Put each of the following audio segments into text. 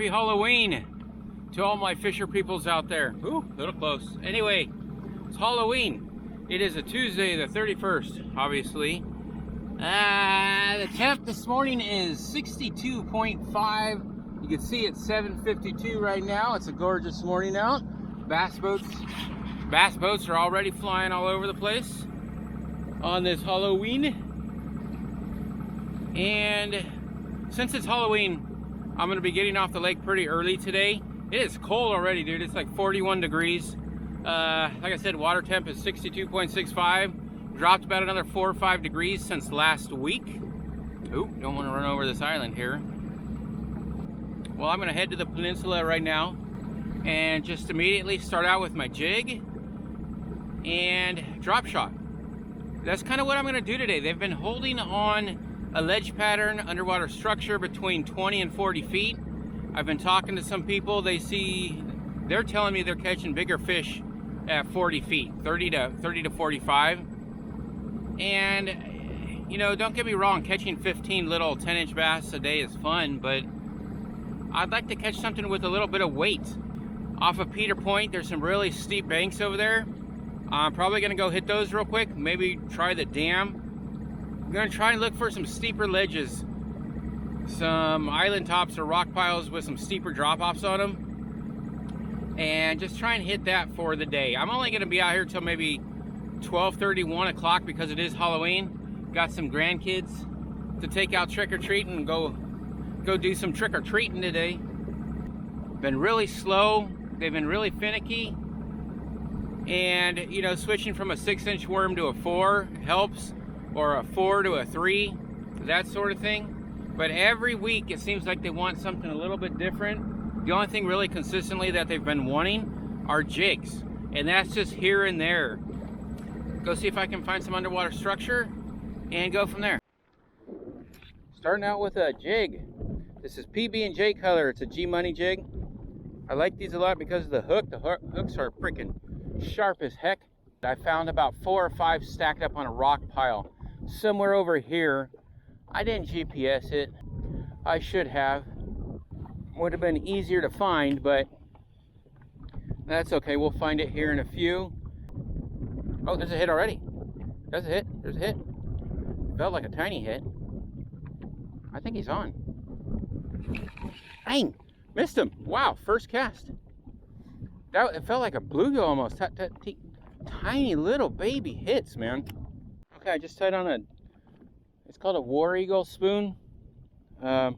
happy Halloween to all my fisher peoples out there. Ooh, a little close. Anyway, it's Halloween. It is a Tuesday, the 31st, obviously. The temp this morning is 62.5. You can see it's 7:52 right now. It's a gorgeous morning out. Bass boats are already flying all over the place on this Halloween. And since it's Halloween, I'm gonna be getting off the lake pretty early today. It is cold already, dude. It's like 41 degrees. Like I said, water temp is 62.65. Dropped about another 4 or 5 degrees since last week. Ooh, don't want to run over this island here. Well, I'm gonna head to the peninsula right now and just immediately start out with my jig and drop shot. That's kind of what I'm gonna do today. They've been holding on a ledge pattern underwater structure between 20 and 40 feet. I've been talking to some people. They're telling me they're catching bigger fish at 40 feet, 30 to 45. And, you know, don't get me wrong, catching 15 little 10-inch bass a day is fun, but I'd like to catch something with a little bit of weight. Off of Peter Point, there's some really steep banks over there. I'm probably gonna go hit those real quick, maybe try the dam. I'm gonna try and look for some steeper ledges, some island tops or rock piles with some steeper drop-offs on them, and just try and hit that for the day. I'm only gonna be out here till maybe 12:30, 1 o'clock because it is Halloween. Got some grandkids to take out trick-or-treating and go do some trick-or-treating today. Been really slow. They've been really finicky. And, you know, switching from a 6-inch worm to a 4 helps, or a 4 to a 3, that sort of thing. But every week it seems like they want something a little bit different. The only thing really consistently that they've been wanting are jigs. And that's just here and there. Go see if I can find some underwater structure and go from there. Starting out with a jig. This is PB&J color. It's a G-Money jig. I like these a lot because of the hook. The hooks are freaking sharp as heck. I found about 4 or 5 stacked up on a rock pile somewhere over here. I didn't GPS it. I should have. Would have been easier to find, but that's okay. We'll find it here in a few. Oh, there's a hit already. There's a hit. There's a hit. Felt like a tiny hit. I think he's on. Dang! Missed him. Wow, first cast. It felt like a bluegill almost. Tiny little baby hits, man. Okay, I just tied on it's called a War Eagle spoon. I'm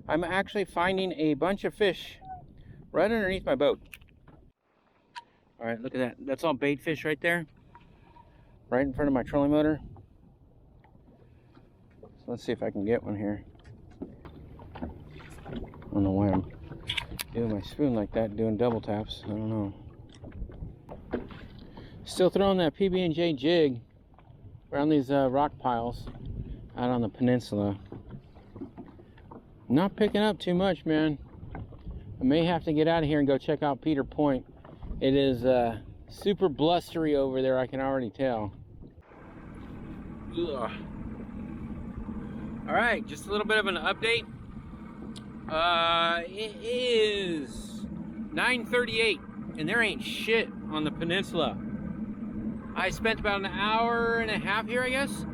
actually finding a bunch of fish right underneath my boat. All right, look at that. That's all bait fish right there. Right in front of my trolling motor. So let's see if I can get one here. I don't know why I'm doing my spoon like that, doing double taps. I don't know. Still throwing that PB&J jig around these rock piles out on the peninsula. Not picking up too much, man. I may have to get out of here and go check out Peter Point. It is super blustery over there, I can already tell. Ugh. All right, just a little bit of an update. It is 9:38 and there ain't shit on the peninsula. I spent about an hour and a half here, I guess.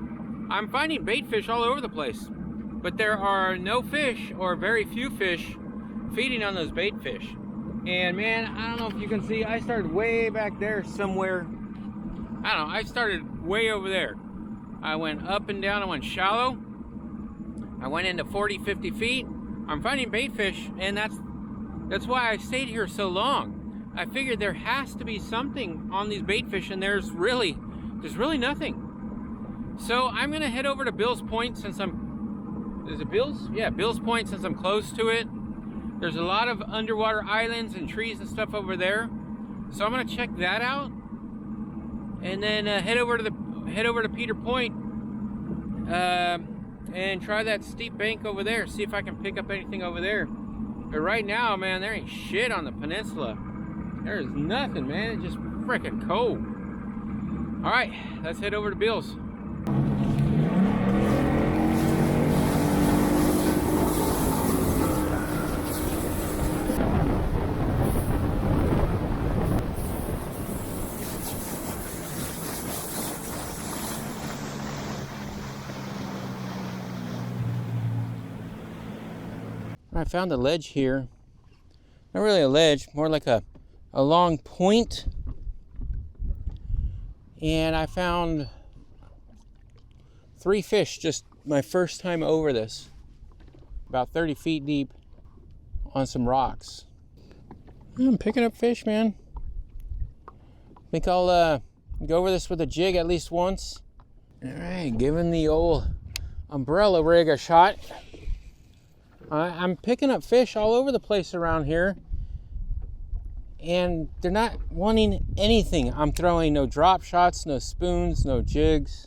I'm finding bait fish all over the place, but there are no fish or very few fish feeding on those bait fish. And man, I don't know if you can see, I started way back there somewhere. I don't know, I started way over there. I went up and down, I went shallow. I went into 40, 50 feet. I'm finding bait fish, and that's why I stayed here so long. I figured there has to be something on these bait fish, and there's really nothing. So I'm gonna head over to Bill's Point since is it Bill's? Yeah, Bill's Point since I'm close to it. There's a lot of underwater islands and trees and stuff over there. So I'm gonna check that out. And then head over to Peter Point and try that steep bank over there. See if I can pick up anything over there. But right now, man, there ain't shit on the peninsula. There is nothing, man. It's just freaking cold. All right, let's head over to Bill's. I found a ledge here. Not really a ledge, more like a long point. And I found 3 fish, just my first time over this. About 30 feet deep on some rocks. I'm picking up fish, man. Think I'll go over this with a jig at least once. All right, giving the old umbrella rig a shot. I'm picking up fish all over the place around here, and they're not wanting anything. I'm throwing no drop shots, no spoons, no jigs.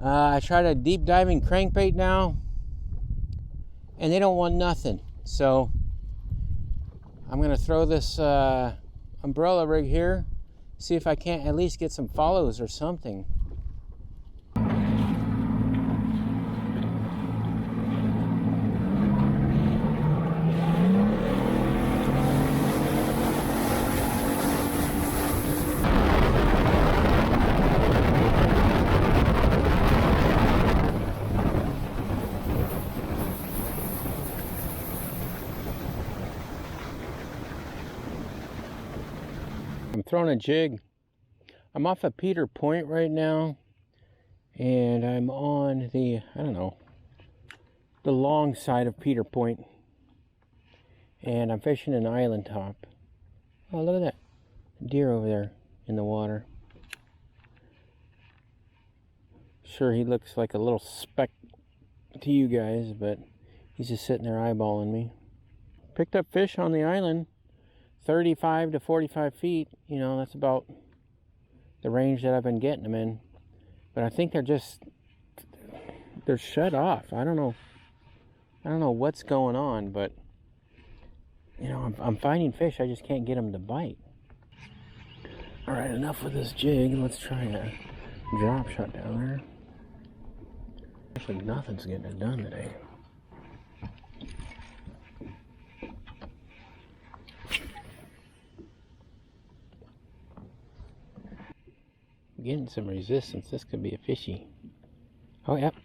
I tried a deep diving crankbait now, and they don't want nothing. So I'm gonna throw this umbrella rig here, see if I can't at least get some follows or something. I'm throwing a jig. I'm off of Peter Point right now, and I'm on the, I don't know, the long side of Peter Point, and I'm fishing an island top. Oh, look at that deer over there in the water. Sure, he looks like a little speck to you guys, but he's just sitting there eyeballing me. Picked up fish on the island. 35 to 45 feet, you know, that's about the range that I've been getting them in. But I think they're shut off. I don't know what's going on, but you know, I'm finding fish, I just can't get them to bite. All right, enough with this jig. Let's try a drop shot down there. Actually, nothing's getting it done today. Getting some resistance. This could be a fishy. Oh, yep.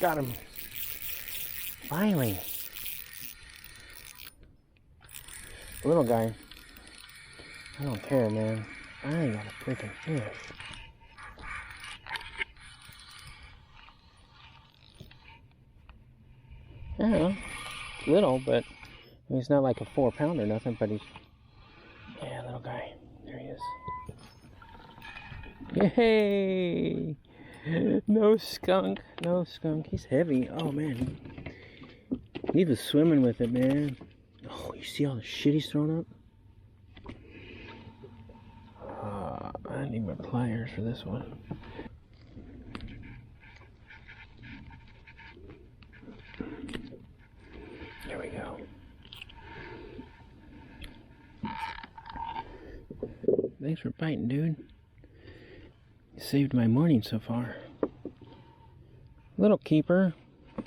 Got him. Finally. Little guy. I don't care, man. I ain't got a freaking fish. I don't know. Little, but I mean, he's not like a 4-pound or nothing, but he's, yeah, little guy. There he is. Yay! No skunk, no skunk. He's heavy. Oh man, he was swimming with it, man. Oh, you see all the shit he's thrown up? I need my pliers for this one. There we go. Thanks for biting, dude. Saved my morning so far. Little keeper. I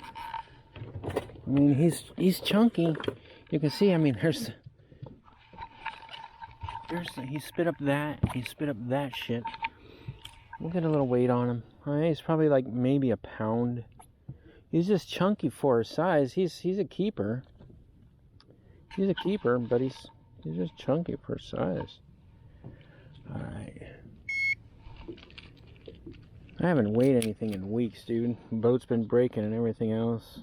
mean, he's chunky. You can see. I mean, he spit up that shit. We'll get a little weight on him. He's probably like maybe a pound. He's just chunky for his size. He's a keeper. He's a keeper, but he's just chunky for his size. All right. I haven't weighed anything in weeks, dude. Boat's been breaking and everything else.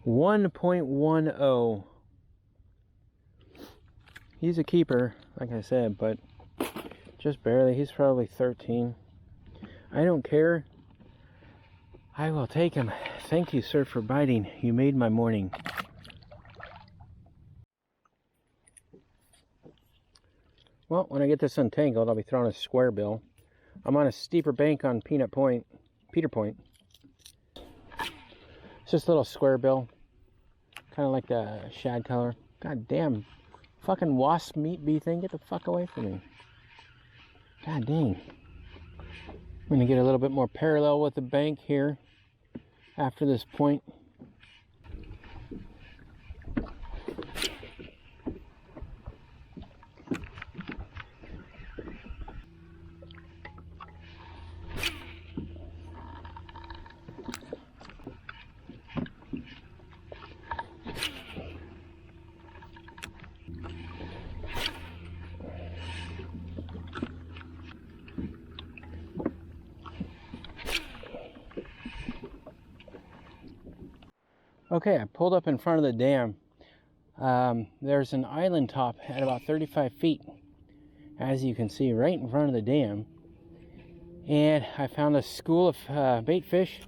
1.10. He's a keeper, like I said, but just barely. He's probably 13. I don't care. I will take him. Thank you, sir, for biting. You made my morning. Well, when I get this untangled, I'll be throwing a square bill. I'm on a steeper bank on Peter Point. It's just a little square bill. Kind of like the shad color. God damn. Fucking wasp meat bee thing. Get the fuck away from me. God dang. I'm going to get a little bit more parallel with the bank here after this point. Okay, I pulled up in front of the dam. There's an island top at about 35 feet, as you can see, right in front of the dam. And I found a school of bait fish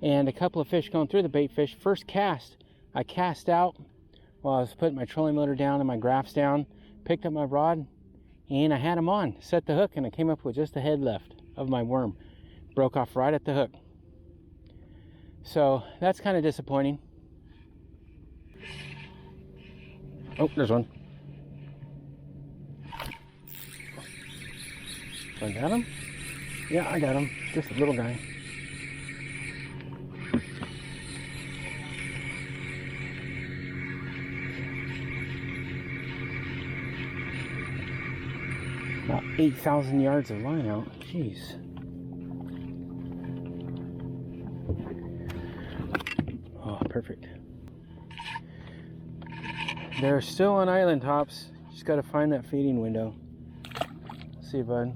and a couple of fish going through the bait fish. First cast, I cast out while I was putting my trolling motor down and my graphs down, picked up my rod, and I had them on, set the hook, and I came up with just a head left of my worm. Broke off right at the hook. So that's kind of disappointing. Oh, there's one. I got him? Yeah, I got him. Just a little guy. About 8,000 yards of line out. Jeez. Oh, perfect. They're still on island tops. Just got to find that feeding window. See you, bud.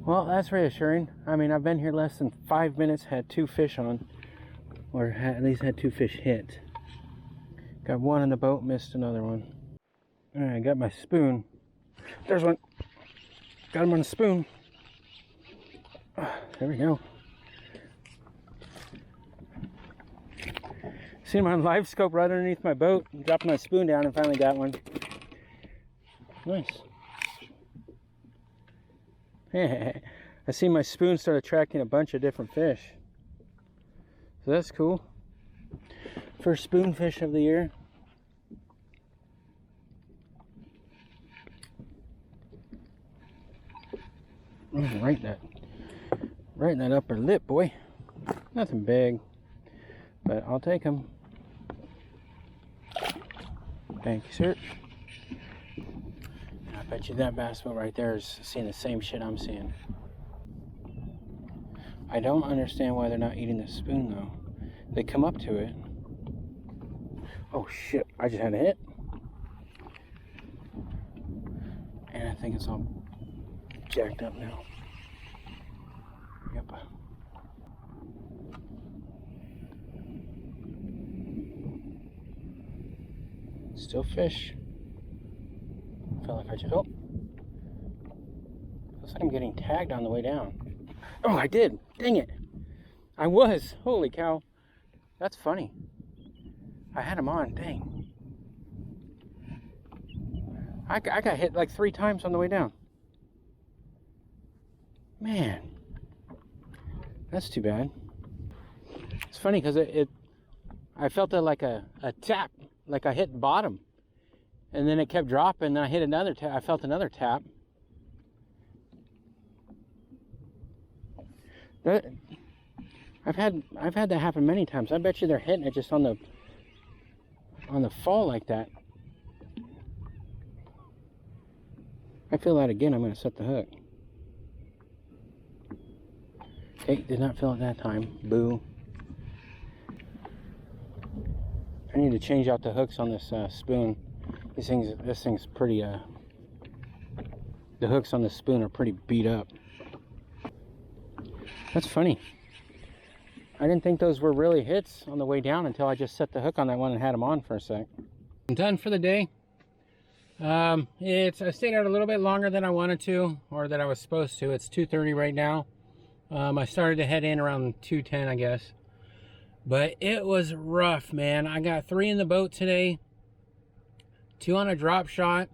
Well, that's reassuring. I mean, I've been here less than 5 minutes, had 2 fish on, or at least had 2 fish hit. Got one in the boat, missed another one. All right, I got my spoon. There's one. Got him on a spoon. There we go. See him on live scope right underneath my boat. Dropped my spoon down and finally got one. Nice. I see my spoon start attracting a bunch of different fish. So that's cool. First spoon fish of the year. Right in that upper lip, boy. Nothing big, but I'll take them. Thank you, sir. I bet you that bass boat right there is seeing the same shit I'm seeing. I don't understand why they're not eating the spoon though. They come up to it. Oh shit, I just had a hit. And I think it's all jacked up now. Yep. Still fish. Felt like I just, oh. Looks like I'm getting tagged on the way down. Oh, I did. Dang it. I was. Holy cow. That's funny. I had him on. Dang. I got hit like 3 times on the way down. Man. That's too bad. It's funny because I felt it like a tap. Like I hit bottom. And then it kept dropping, and then I hit another tap. I felt another tap. I've had that happen many times. I bet you they're hitting it just on the fall like that. I feel that again. I'm going to set the hook. Okay, did not feel it that time. Boo. I need to change out the hooks on this spoon. This thing's pretty. The hooks on the spoon are pretty beat up. That's funny. I didn't think those were really hits on the way down until I just set the hook on that one and had them on for a sec. I'm done for the day. I stayed out a little bit longer than I wanted to, or that I was supposed to. It's 2:30 right now. I started to head in around 2:10, I guess. But it was rough, man. I got 3 in the boat today. 2 on a drop shot.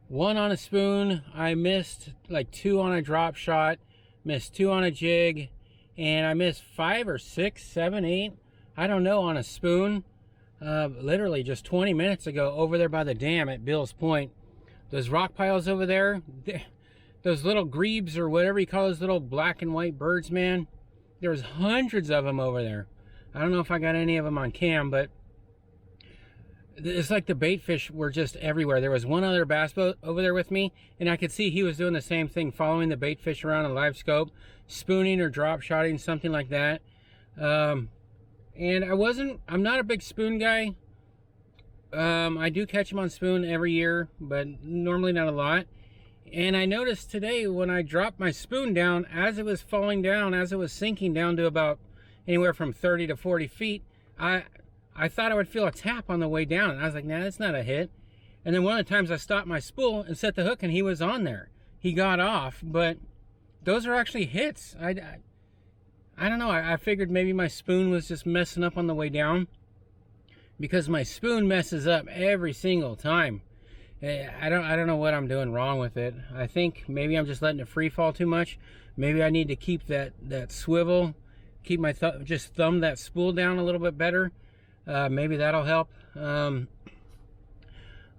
1 on a spoon. I missed like 2 on a drop shot. Missed 2 on a jig. And I missed 5 or 6, 7, 8. I don't know, on a spoon. Literally just 20 minutes ago over there by the dam at Bill's Point. Those rock piles over there. Those little grebes or whatever you call those little black and white birds, man. There's hundreds of them over there. I don't know if I got any of them on cam, but it's like the bait fish were just everywhere. There was one other bass boat over there with me, and I could see he was doing the same thing, following the bait fish around in live scope, spooning or drop shotting, something like that. And I'm not a big spoon guy. I do catch them on spoon every year, but normally not a lot. And I noticed today when I dropped my spoon down, as it was falling down, as it was sinking down to about anywhere from 30 to 40 feet, I thought I would feel a tap on the way down, and I was like, nah, that's not a hit. And then one of the times I stopped my spool and set the hook, and he was on there. He got off, but those are actually hits. I don't know. I figured maybe my spoon was just messing up on the way down, because my spoon messes up every single time. I don't know what I'm doing wrong with it. I think maybe I'm just letting it free fall too much. Maybe I need to keep that swivel, keep my just thumb that spool down a little bit better. Maybe that'll help.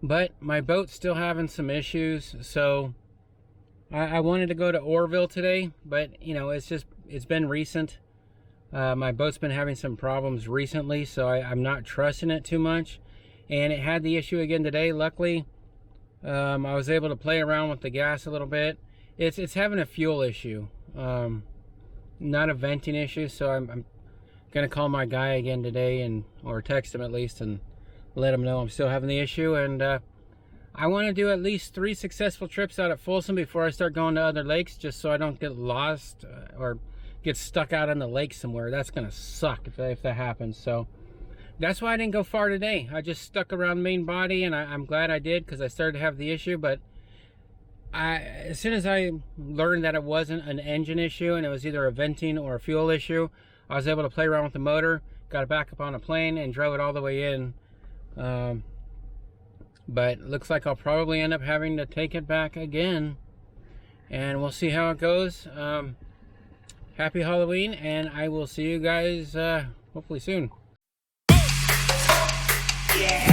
But my boat's still having some issues, so I wanted to go to Orville today, but you know, it's been recent. My boat's been having some problems recently, so I'm not trusting it too much. And it had the issue again today. Luckily, I was able to play around with the gas a little bit. It's having a fuel issue, not a venting issue. So I'm gonna call my guy again today, or text him at least, and let him know I'm still having the issue. And I want to do at least 3 successful trips out at Folsom before I start going to other lakes, just so I don't get lost or get stuck out on the lake somewhere. That's gonna suck if that happens. So that's why I didn't go far today. I just stuck around main body, and I'm glad I did, because I started to have the issue. But as soon as I learned that it wasn't an engine issue and it was either a venting or a fuel issue, I was able to play around with the motor, got it back up on a plane, and drove it all the way in. But looks like I'll probably end up having to take it back again, and we'll see how it goes. Happy Halloween, and I will see you guys hopefully soon. Yeah.